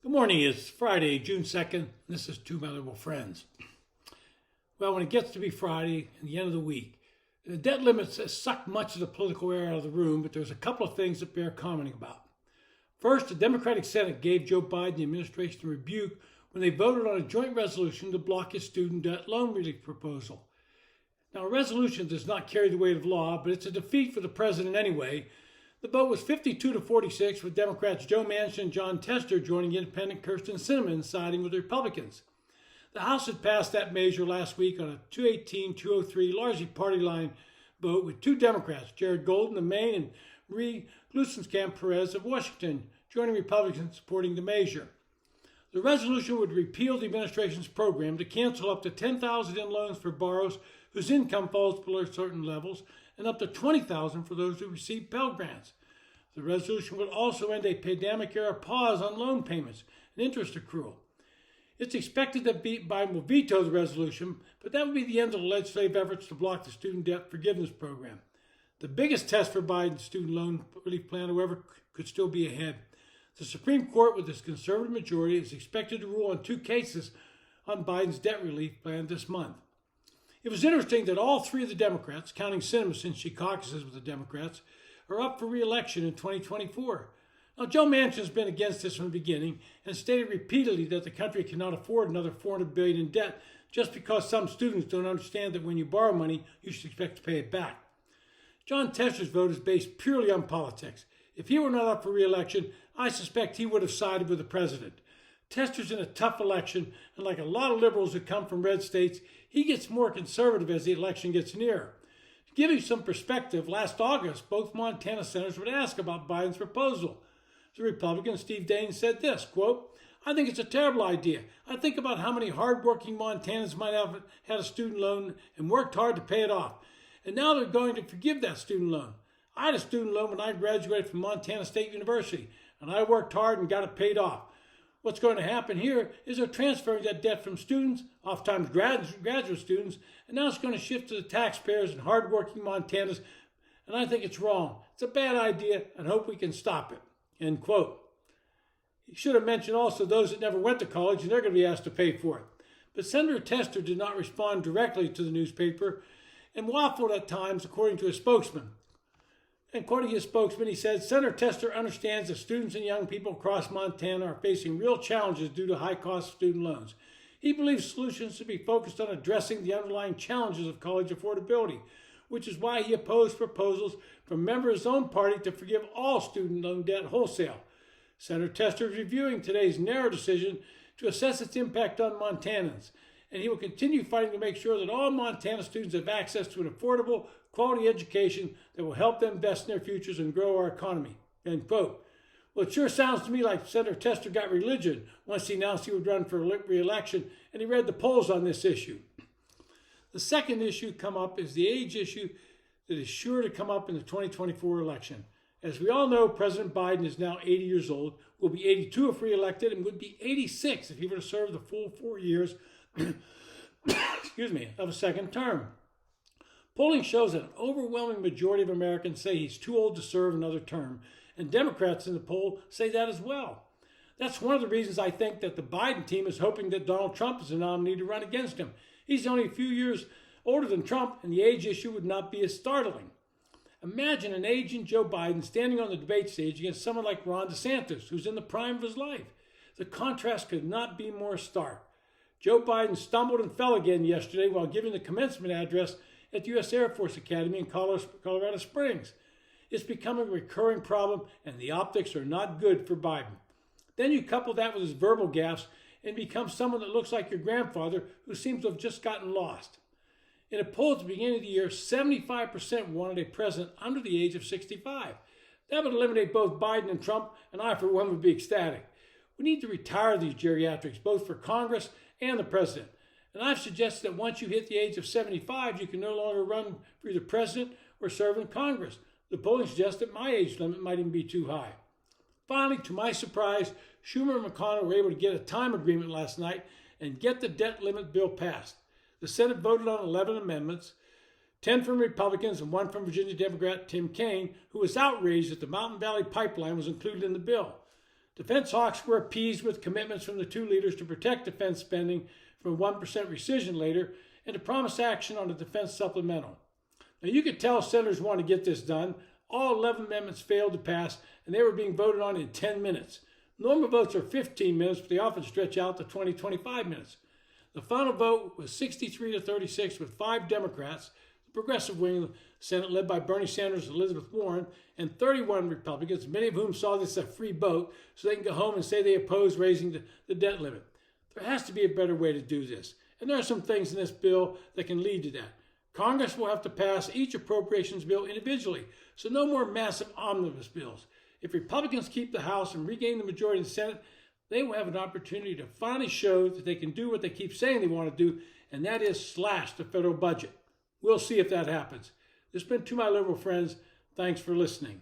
Good morning. It's Friday, June 2nd. This is Two Valuable Friends. Well, when it gets to be Friday and the end of the week, the debt limits has sucked much of the political air out of the room, but there's a couple of things that bear commenting about. First, the Democratic Senate gave Joe Biden and the administration a rebuke when they voted on a joint resolution to block his student debt loan relief proposal. Now, a resolution does not carry the weight of law, but it's a defeat for the president anyway. The vote was 52-46, with Democrats Joe Manchin and Jon Tester joining independent Kirsten Sinema siding with the Republicans. The House had passed that measure last week on a 218-203 largely party line vote, with two Democrats, Jared Golden of Maine and Marie Gluesenkamp Perez of Washington, joining Republicans supporting the measure. The resolution would repeal the administration's program to cancel up to $10,000 in loans for borrowers whose income falls below certain levels, and up to $20,000 for those who receive Pell Grants. The resolution would also end a pandemic-era pause on loan payments and interest accrual. It's expected that Biden will veto the resolution, but that would be the end of the legislative efforts to block the student debt forgiveness program. The biggest test for Biden's student loan relief plan, however, could still be ahead. The Supreme Court, with its conservative majority, is expected to rule on two cases on Biden's debt relief plan this month. It was interesting that all three of the Democrats, counting Sinema since she caucuses with the Democrats, are up for re-election in 2024. Now, Joe Manchin has been against this from the beginning and stated repeatedly that the country cannot afford another $400 billion in debt just because some students don't understand that when you borrow money, you should expect to pay it back. Jon Tester's vote is based purely on politics. If he were not up for re-election, I suspect he would have sided with the president. Tester's in a tough election, and like a lot of liberals who come from red states, he gets more conservative as the election gets nearer. To give you some perspective, last August, both Montana senators would ask about Biden's proposal. The Republican Steve Daines said this, quote, "I think it's a terrible idea. I think about how many hardworking Montanans might have had a student loan and worked hard to pay it off. And now they're going to forgive that student loan. I had a student loan when I graduated from Montana State University, and I worked hard and got it paid off. What's going to happen here is they're transferring that debt from students, oftentimes graduate students, and now it's going to shift to the taxpayers and hardworking Montanans, and I think it's wrong. It's a bad idea, and hope we can stop it," end quote. He should have mentioned also those that never went to college, and they're going to be asked to pay for it. But Senator Tester did not respond directly to the newspaper and waffled at times, according to his spokesman. And quoting his spokesman, he said, "Senator Tester understands that students and young people across Montana are facing real challenges due to high-cost student loans. He believes solutions should be focused on addressing the underlying challenges of college affordability, which is why he opposed proposals from members of his own party to forgive all student loan debt wholesale. Senator Tester is reviewing today's narrow decision to assess its impact on Montanans, and he will continue fighting to make sure that all Montana students have access to an affordable, quality education that will help them invest in their futures and grow our economy," end quote. Well, it sure sounds to me like Senator Tester got religion once he announced he would run for re-election, and he read the polls on this issue. The second issue come up is the age issue that is sure to come up in the 2024 election. As we all know, President Biden is now 80 years old, will be 82 if re-elected, and would be 86 if he were to serve the full 4 years of a second term. Polling shows that an overwhelming majority of Americans say he's too old to serve another term, and Democrats in the poll say that as well. That's one of the reasons I think that the Biden team is hoping that Donald Trump is the nominee to run against him. He's only a few years older than Trump, and the age issue would not be as startling. Imagine an aging Joe Biden standing on the debate stage against someone like Ron DeSantis, who's in the prime of his life. The contrast could not be more stark. Joe Biden stumbled and fell again yesterday while giving the commencement address at the U.S. Air Force Academy in Colorado Springs. It's becoming a recurring problem, and the optics are not good for Biden. Then you couple that with his verbal gaffes and become someone that looks like your grandfather, who seems to have just gotten lost. In a poll at the beginning of the year, 75% wanted a president under the age of 65. That would eliminate both Biden and Trump, and I, for one, would be ecstatic. We need to retire these geriatrics, both for Congress and the president. And I've suggested that once you hit the age of 75, you can no longer run for either president or serve in Congress. The polling suggests that my age limit might even be too high. Finally, to my surprise, Schumer and McConnell were able to get a time agreement last night and get the debt limit bill passed. The Senate voted on 11 amendments, 10 from Republicans and 1 from Virginia Democrat Tim Kaine, who was outraged that the Mountain Valley Pipeline was included in the bill. Defense hawks were appeased with commitments from the two leaders to protect defense spending from 1% rescission later and to promise action on the defense supplemental. Now, you could tell senators want to get this done. All 11 amendments failed to pass, and they were being voted on in 10 minutes. Normal votes are 15 minutes, but they often stretch out to 20, 25 minutes. The final vote was 63 to 36 with 5 Democrats, the progressive wing of the Senate led by Bernie Sanders and Elizabeth Warren, and 31 Republicans, many of whom saw this as a free vote so they can go home and say they oppose raising the debt limit. There has to be a better way to do this, and there are some things in this bill that can lead to that. Congress will have to pass each appropriations bill individually, so no more massive omnibus bills. If Republicans keep the House and regain the majority in the Senate, they will have an opportunity to finally show that they can do what they keep saying they want to do, and that is slash the federal budget. We'll see if that happens. This has been To My Liberal Friends. Thanks for listening.